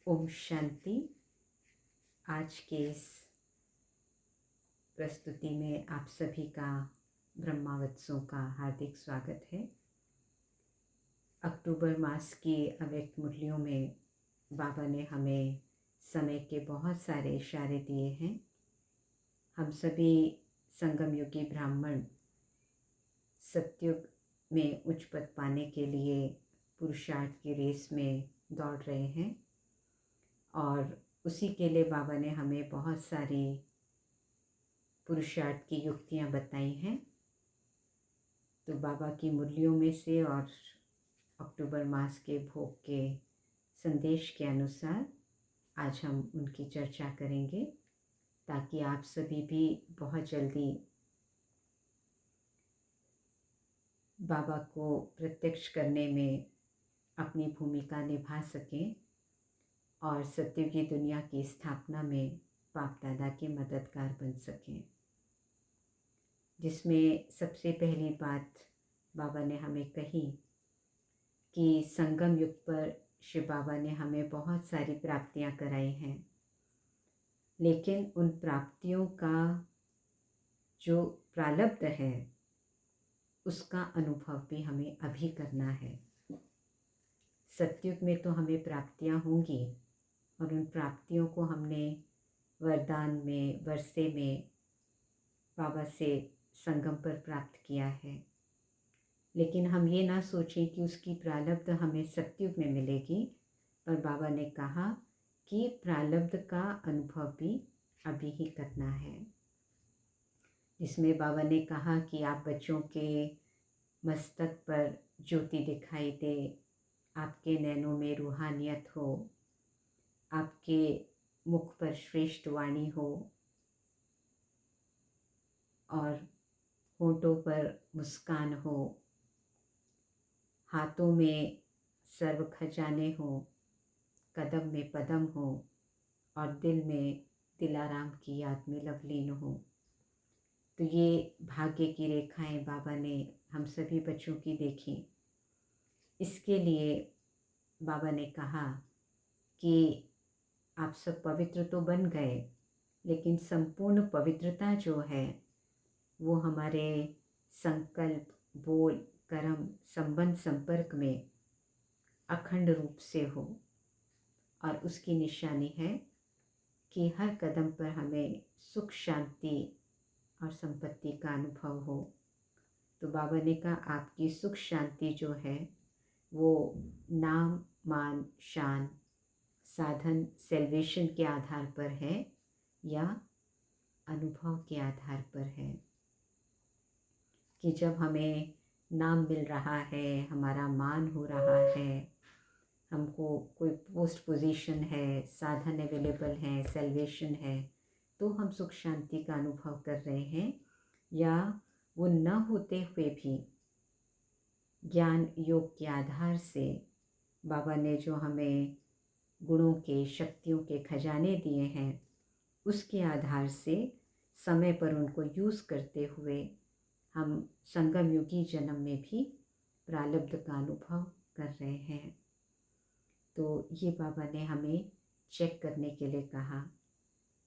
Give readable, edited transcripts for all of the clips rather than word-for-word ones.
ओम शांति। आज के इस प्रस्तुति में आप सभी का ब्रह्मावत्सों का हार्दिक स्वागत है। अक्टूबर मास की अव्यक्त मुरलियों में बाबा ने हमें समय के बहुत सारे इशारे दिए हैं। हम सभी संगम युगी ब्राह्मण सतयुग में उच्च पद पाने के लिए पुरुषार्थ की रेस में दौड़ रहे हैं और उसी के लिए बाबा ने हमें बहुत सारी पुरुषार्थ की युक्तियाँ बताई हैं। तो बाबा की मुरलियों में से और अक्टूबर मास के भोग के संदेश के अनुसार आज हम उनकी चर्चा करेंगे, ताकि आप सभी भी बहुत जल्दी बाबा को प्रत्यक्ष करने में अपनी भूमिका निभा सकें और सत्युग की दुनिया की स्थापना में बाप दादा के मददगार बन सकें। जिसमें सबसे पहली बात बाबा ने हमें कही कि संगम युग पर शिव बाबा ने हमें बहुत सारी प्राप्तियां कराई हैं, लेकिन उन प्राप्तियों का जो प्रारब्ध है उसका अनुभव भी हमें अभी करना है। सत्युग में तो हमें प्राप्तियां होंगी और उन प्राप्तियों को हमने वरदान में वर्षे में बाबा से संगम पर प्राप्त किया है, लेकिन हम ये ना सोचें कि उसकी प्रारब्ध हमें सत्युग में मिलेगी। पर बाबा ने कहा कि प्रारब्ध का अनुभव भी अभी ही करना है। जिसमें बाबा ने कहा कि आप बच्चों के मस्तक पर ज्योति दिखाई दे, आपके नैनों में रूहानियत हो, आपके मुख पर श्रेष्ठ वाणी हो और होठों पर मुस्कान हो, हाथों में सर्व खजाने हो, कदम में पदम हो और दिल में दिलाराम की याद में लवलीन हो। तो ये भाग्य की रेखाएं बाबा ने हम सभी बच्चों की देखी। इसके लिए बाबा ने कहा कि आप सब पवित्र तो बन गए, लेकिन संपूर्ण पवित्रता जो है वो हमारे संकल्प, बोल, कर्म, संबंध, संपर्क में अखंड रूप से हो। और उसकी निशानी है कि हर कदम पर हमें सुख, शांति और संपत्ति का अनुभव हो। तो बाबा ने कहा आपकी सुख शांति जो है वो नाम, मान, शान, साधन, सेल्वेशन के आधार पर है या अनुभव के आधार पर है। कि जब हमें नाम मिल रहा है, हमारा मान हो रहा है, हमको कोई पोस्ट पोजीशन है, साधन अवेलेबल है, सेल्वेशन है, तो हम सुख शांति का अनुभव कर रहे हैं। या वो न होते हुए भी ज्ञान योग के आधार से बाबा ने जो हमें गुणों के, शक्तियों के खजाने दिए हैं, उसके आधार से समय पर उनको यूज़ करते हुए हम संगम युगी जन्म में भी प्रारब्ध का अनुभव कर रहे हैं। तो ये बाबा ने हमें चेक करने के लिए कहा,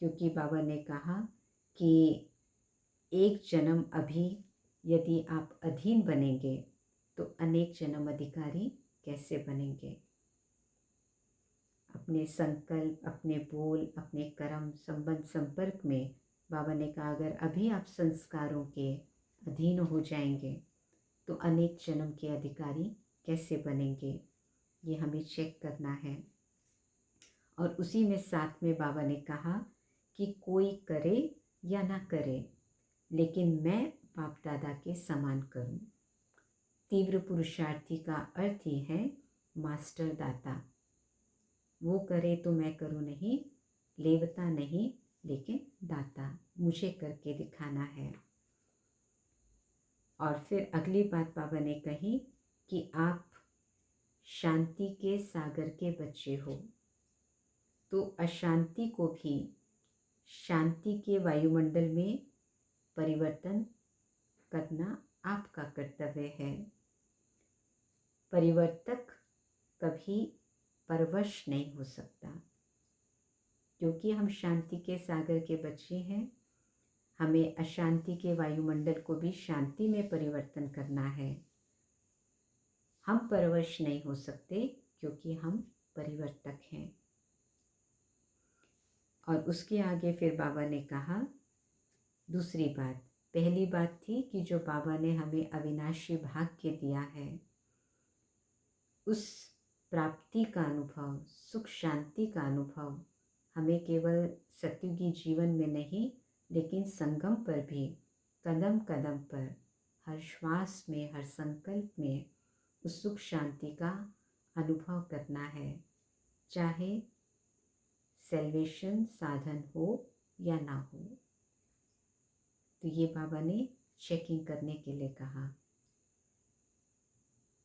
क्योंकि बाबा ने कहा कि एक जन्म अभी यदि आप अधीन बनेंगे तो अनेक जन्म अधिकारी कैसे बनेंगे। अपने संकल्प, अपने बोल, अपने कर्म, संबंध, संपर्क में बाबा ने कहा अगर अभी आप संस्कारों के अधीन हो जाएंगे तो अनेक जन्म के अधिकारी कैसे बनेंगे, ये हमें चेक करना है। और उसी में साथ में बाबा ने कहा कि कोई करे या ना करे, लेकिन मैं बाप दादा के समान करूं। तीव्र पुरुषार्थी का अर्थ ही है मास्टर दाता। वो करे तो मैं करूं नहीं, लेवता नहीं, लेकिन दाता, मुझे करके दिखाना है। और फिर अगली बात बाबा ने कही कि आप शांति के सागर के बच्चे हो, तो अशांति को भी शांति के वायुमंडल में परिवर्तन करना आपका कर्तव्य है। परिवर्तक कभी परवश नहीं हो सकता, क्योंकि हम शांति के सागर के बच्चे हैं। हमें अशांति के वायुमंडल को भी शांति में परिवर्तन करना है। हम परवश नहीं हो सकते क्योंकि हम परिवर्तक हैं। और उसके आगे फिर बाबा ने कहा दूसरी बात। पहली बात थी कि जो बाबा ने हमें अविनाशी भाग्य दिया है, उस प्राप्ति का अनुभव, सुख शांति का अनुभव हमें केवल सत्युगी जीवन में नहीं, लेकिन संगम पर भी, कदम कदम पर, हर श्वास में, हर संकल्प में उस सुख शांति का अनुभव करना है, चाहे सेल्वेशन साधन हो या ना हो। तो ये बाबा ने चेकिंग करने के लिए कहा।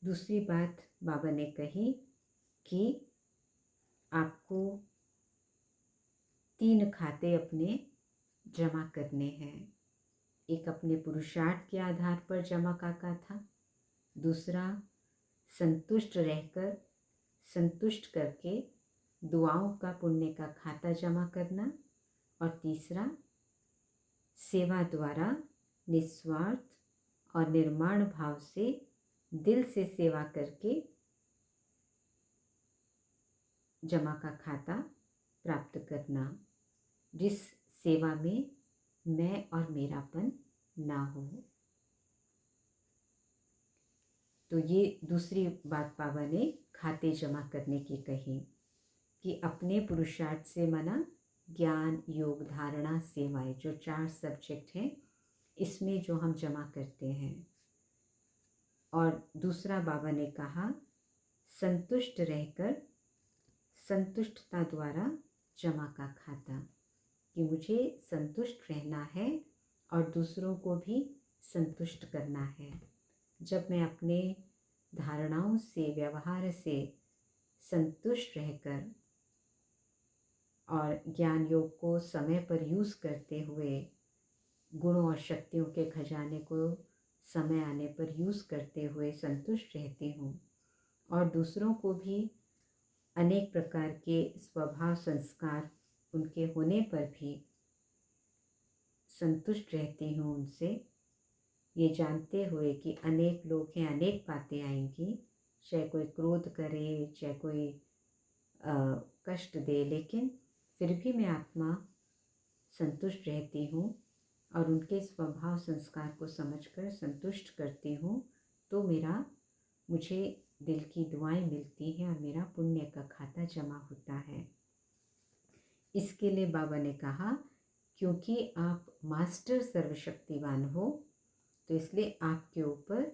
दूसरी बात बाबा ने कही कि आपको 3 खाते अपने जमा करने हैं। एक अपने पुरुषार्थ के आधार पर जमा का था, दूसरा संतुष्ट रहकर, संतुष्ट करके दुआओं का पुण्य का खाता जमा करना, और तीसरा सेवा द्वारा निस्वार्थ और निर्माण भाव से दिल से सेवा करके जमा का खाता प्राप्त करना, जिस सेवा में मैं और मेरापन ना हो। तो ये दूसरी बात बाबा ने खाते जमा करने की कही कि अपने पुरुषार्थ से मना ज्ञान, योग, धारणा, सेवाएं, जो 4 सब्जेक्ट हैं, इसमें जो हम जमा करते हैं। और दूसरा बाबा ने कहा संतुष्ट रहकर, संतुष्टता द्वारा जमा का खाता, कि मुझे संतुष्ट रहना है और दूसरों को भी संतुष्ट करना है। जब मैं अपने धारणाओं से, व्यवहार से संतुष्ट रहकर और ज्ञान योग को समय पर यूज़ करते हुए, गुणों और शक्तियों के खजाने को समय आने पर यूज़ करते हुए संतुष्ट रहती हूँ, और दूसरों को भी अनेक प्रकार के स्वभाव संस्कार उनके होने पर भी संतुष्ट रहती हूँ उनसे, ये जानते हुए कि अनेक लोग हैं, अनेक बातें आएंगी, चाहे कोई क्रोध करे, चाहे कोई कष्ट दे, लेकिन फिर भी मैं आत्मा संतुष्ट रहती हूँ और उनके स्वभाव संस्कार को समझकर संतुष्ट करती हूँ, तो मुझे दिल की दुआएं मिलती हैं और मेरा पुण्य का खाता जमा होता है। इसके लिए बाबा ने कहा क्योंकि आप मास्टर सर्वशक्तिवान हो, तो इसलिए आपके ऊपर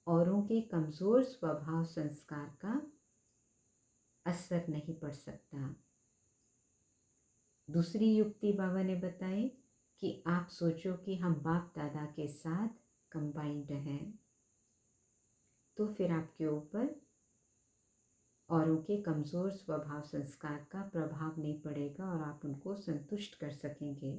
औरों के कमज़ोर स्वभाव संस्कार का असर नहीं पड़ सकता। दूसरी युक्ति बाबा ने बताई कि आप सोचो कि हम बाप दादा के साथ कंबाइंड हैं, तो फिर आपके ऊपर औरों के कमज़ोर स्वभाव संस्कार का प्रभाव नहीं पड़ेगा और आप उनको संतुष्ट कर सकेंगे।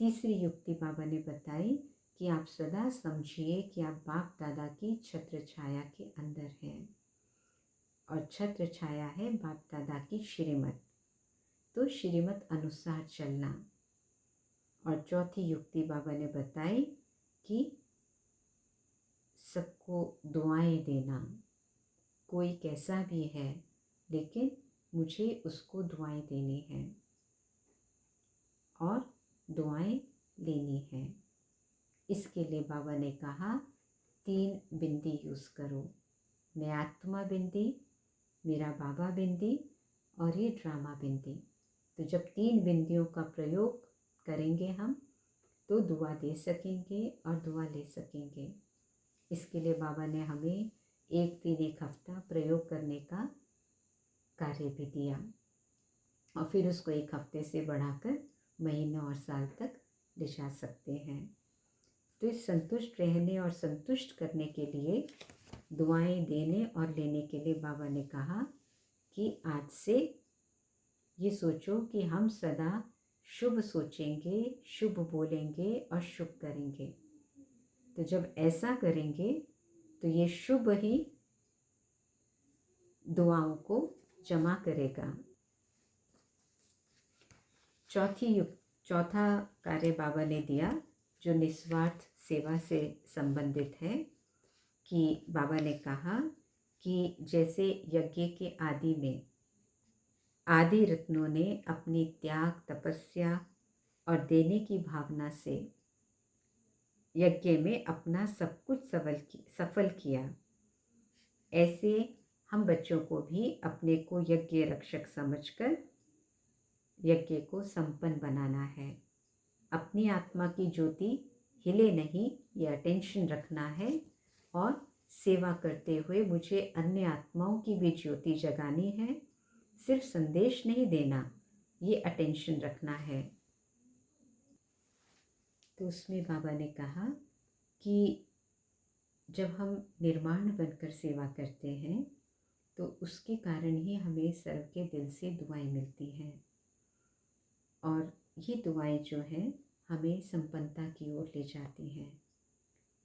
तीसरी युक्ति बाबा ने बताई कि आप सदा समझिए कि आप बाप दादा की छत्र छाया के अंदर हैं, और छत्र छाया है बाप दादा की श्रीमत, तो श्रीमत अनुसार चलना। और चौथी युक्ति बाबा ने बताई कि सबको दुआएं देना, कोई कैसा भी है लेकिन मुझे उसको दुआएं देनी हैं और दुआएं लेनी हैं। इसके लिए बाबा ने कहा 3 बिंदी यूज़ करो, मैं आत्मा बिंदी, मेरा बाबा बिंदी और ये ड्रामा बिंदी। तो जब 3 बिंदियों का प्रयोग करेंगे हम, तो दुआ दे सकेंगे और दुआ ले सकेंगे। इसके लिए बाबा ने हमें 1 दिन 1 हफ्ता प्रयोग करने का कार्य भी दिया, और फिर उसको 1 हफ्ते से बढ़ाकर महीनों और साल तक ले जा सकते हैं। तो इस संतुष्ट रहने और संतुष्ट करने के लिए, दुआएं देने और लेने के लिए बाबा ने कहा कि आज से ये सोचो कि हम सदा शुभ सोचेंगे, शुभ बोलेंगे और शुभ करेंगे। तो जब ऐसा करेंगे तो ये शुभ ही दुआओं को जमा करेगा। चौथा कार्य बाबा ने दिया जो निस्वार्थ सेवा से संबंधित है, कि बाबा ने कहा कि जैसे यज्ञ के आदि में आदि रत्नों ने अपनी त्याग, तपस्या और देने की भावना से यज्ञ में अपना सब कुछ सफल किया, ऐसे हम बच्चों को भी अपने को यज्ञ रक्षक समझकर यज्ञ को संपन्न बनाना है। अपनी आत्मा की ज्योति हिले नहीं, ये अटेंशन रखना है, और सेवा करते हुए मुझे अन्य आत्माओं की भी ज्योति जगानी है। सिर्फ संदेश नहीं देना, ये अटेंशन रखना है। तो उसमें बाबा ने कहा कि जब हम निर्माण बनकर सेवा करते हैं तो उसके कारण ही हमें सर्व के दिल से दुआएं मिलती हैं, और ये दुआएं जो हैं हमें संपन्नता की ओर ले जाती हैं।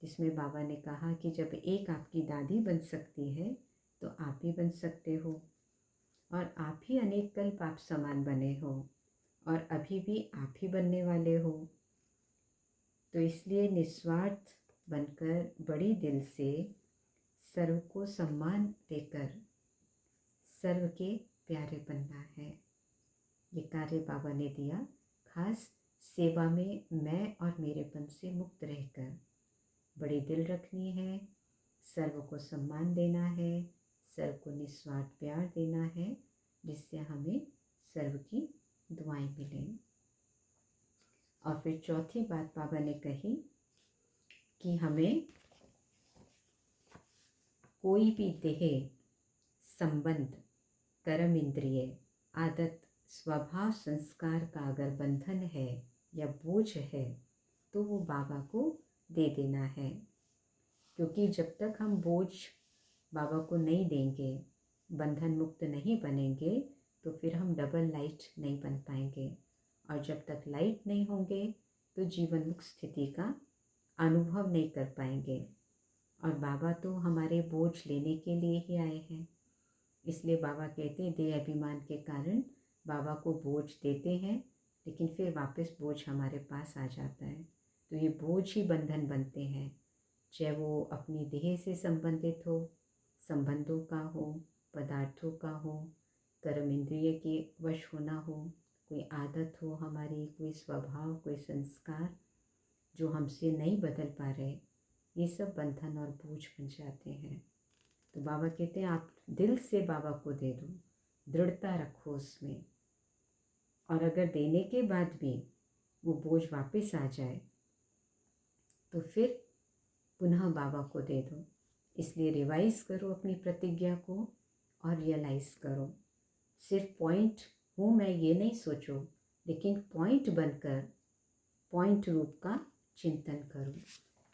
जिसमें बाबा ने कहा कि जब एक आपकी दादी बन सकती है तो आप भी बन सकते हो, और आप ही अनेक कल्प आप समान बने हो, और अभी भी आप ही बनने वाले हो। तो इसलिए निस्वार्थ बनकर बड़ी दिल से सर्व को सम्मान देकर सर्व के प्यारे बनना है। ये कार्य बाबा ने दिया, खास सेवा में मैं और मेरेपन से मुक्त रहकर बड़ी दिल रखनी है, सर्व को सम्मान देना है, सर्व को निस्वार्थ प्यार देना है, जिससे हमें सर्व की दुआएं मिलें। और फिर चौथी बात बाबा ने कही कि हमें कोई भी देह, संबंध, कर्म, इंद्रिय, आदत, स्वभाव, संस्कार का अगर बंधन है या बोझ है तो वो बाबा को दे देना है। क्योंकि जब तक हम बोझ बाबा को नहीं देंगे, बंधन मुक्त नहीं बनेंगे, तो फिर हम डबल लाइट नहीं बन पाएंगे, और जब तक लाइट नहीं होंगे तो जीवन मुक्त स्थिति का अनुभव नहीं कर पाएंगे। और बाबा तो हमारे बोझ लेने के लिए ही आए हैं, इसलिए बाबा कहते हैं देह अभिमान के कारण बाबा को बोझ देते हैं, लेकिन फिर वापस बोझ हमारे पास आ जाता है। तो ये बोझ ही बंधन बनते हैं, चाहे वो अपनी देह से संबंधित हो, संबंधों का हो, पदार्थों का हो, कर्म इंद्रिय के वश होना हो, कोई आदत हो हमारी, कोई स्वभाव, कोई संस्कार जो हमसे नहीं बदल पा रहे, ये सब बंधन और बोझ बन जाते हैं। तो बाबा कहते हैं आप दिल से बाबा को दे दो, दृढ़ता रखो उसमें, और अगर देने के बाद भी वो बोझ वापस आ जाए तो फिर पुनः बाबा को दे दो। इसलिए रिवाइज करो अपनी प्रतिज्ञा को और रियलाइज़ करो। सिर्फ पॉइंट हूँ मैं ये नहीं सोचो, लेकिन पॉइंट बनकर पॉइंट रूप का चिंतन करो।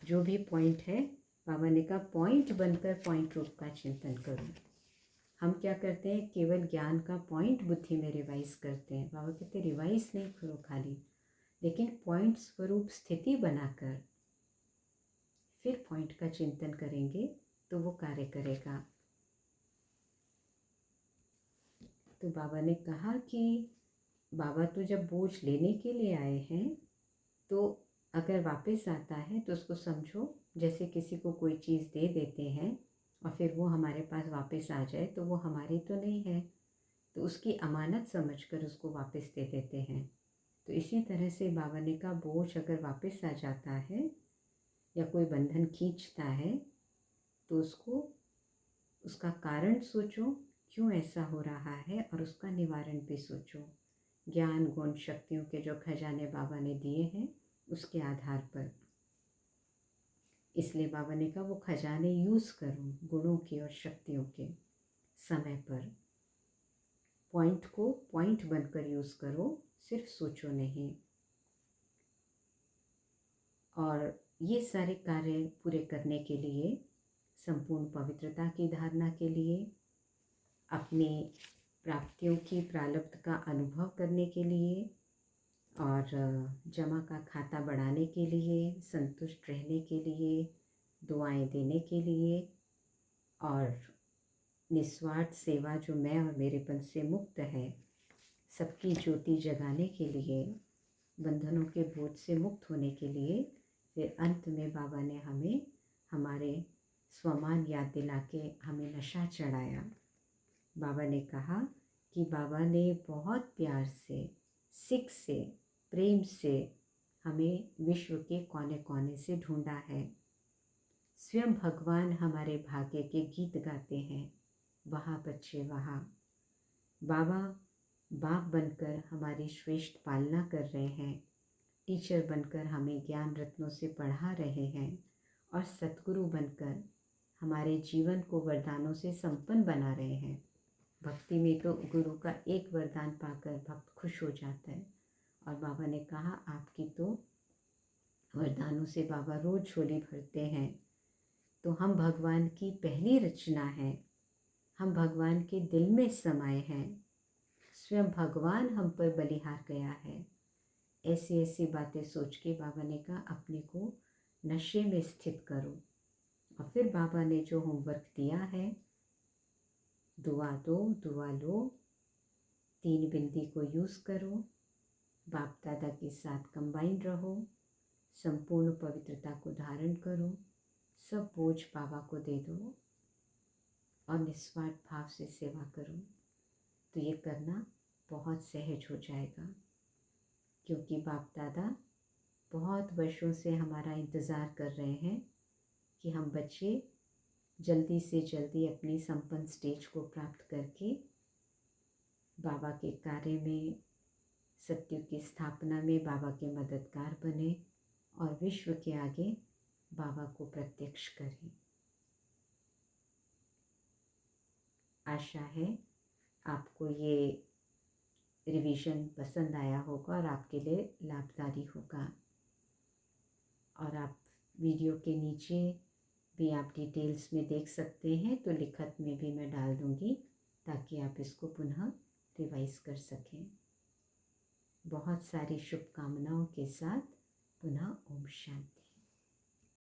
जो भी पॉइंट है, बाबा ने कहा पॉइंट बनकर पॉइंट रूप का चिंतन करो। हम क्या करते हैं, केवल ज्ञान का पॉइंट बुद्धि में रिवाइज करते हैं। बाबा कहते हैं रिवाइज नहीं करो खाली, लेकिन पॉइंट स्वरूप स्थिति बनाकर फिर पॉइंट का चिंतन करेंगे तो वो कार्य करेगा। तो बाबा ने कहा कि बाबा तो जब बोझ लेने के लिए आए हैं, तो अगर वापस आता है तो उसको समझो जैसे किसी को कोई चीज़ दे देते हैं और फिर वो हमारे पास वापस आ जाए तो वो हमारी तो नहीं है, तो उसकी अमानत समझकर उसको वापस दे देते हैं। तो इसी तरह से बाबा ने कहा बोझ अगर वापस आ जाता है या कोई बंधन खींचता है तो उसका कारण सोचो, क्यों ऐसा हो रहा है, और उसका निवारण भी सोचो। ज्ञान, गुण, शक्तियों के जो खजाने बाबा ने दिए हैं उसके आधार पर। इसलिए बाबा ने कहा वो खजाने यूज़ करो, गुणों के और शक्तियों के, समय पर पॉइंट को पॉइंट बनकर यूज़ करो, सिर्फ सोचो नहीं। और ये सारे कार्य पूरे करने के लिए, संपूर्ण पवित्रता की धारणा के लिए, अपनी प्राप्तियों की प्रारब्ध का अनुभव करने के लिए, और जमा का खाता बढ़ाने के लिए, संतुष्ट रहने के लिए, दुआएं देने के लिए, और निस्वार्थ सेवा जो मैं और मेरेपन से मुक्त है, सबकी ज्योति जगाने के लिए, बंधनों के बोझ से मुक्त होने के लिए, फिर अंत में बाबा ने हमें हमारे स्वमान याद दिला के हमें नशा चढ़ाया। बाबा ने कहा कि बाबा ने बहुत प्यार से, सिक से, प्रेम से हमें विश्व के कोने कोने से ढूंढा है। स्वयं भगवान हमारे भाग्य के गीत गाते हैं, वहाँ बच्चे वहाँ। बाबा बाप बनकर हमारी श्रेष्ठ पालना कर रहे हैं, टीचर बनकर हमें ज्ञान रत्नों से पढ़ा रहे हैं और सतगुरु बनकर हमारे जीवन को वरदानों से संपन्न बना रहे हैं। भक्ति में तो गुरु का एक वरदान पाकर भक्त खुश हो जाता है। और बाबा ने कहा आपकी तो वरदानों से बाबा रोज झोली भरते हैं। तो हम भगवान की पहली रचना है, हम भगवान के दिल में समाये हैं, स्वयं भगवान हम पर बलिहार गया है। ऐसी ऐसी बातें सोच के बाबा ने कहा अपने को नशे में स्थित करो। और फिर बाबा ने जो होमवर्क दिया है, दुआ दो, दुआ लो, 3 बिंदी को यूज़ करो, बाप दादा के साथ कंबाइन रहो, संपूर्ण पवित्रता को धारण करो, सब बोझ बाबा को दे दो और निस्वार्थ भाव से सेवा करो। तो ये करना बहुत सहज हो जाएगा, क्योंकि बाप दादा बहुत वर्षों से हमारा इंतज़ार कर रहे हैं कि हम बच्चे जल्दी से जल्दी अपनी संपन्न स्टेज को प्राप्त करके बाबा के कार्य में, सत्युग की स्थापना में बाबा के मददगार बने और विश्व के आगे बाबा को प्रत्यक्ष करें। आशा है आपको ये रिवीजन पसंद आया होगा और आपके लिए लाभकारी होगा। और आप वीडियो के नीचे भी आप डिटेल्स में देख सकते हैं, तो लिखत में भी मैं डाल दूँगी ताकि आप इसको पुनः रिवाइज कर सकें। बहुत सारी शुभकामनाओं के साथ पुनः ओम शांति।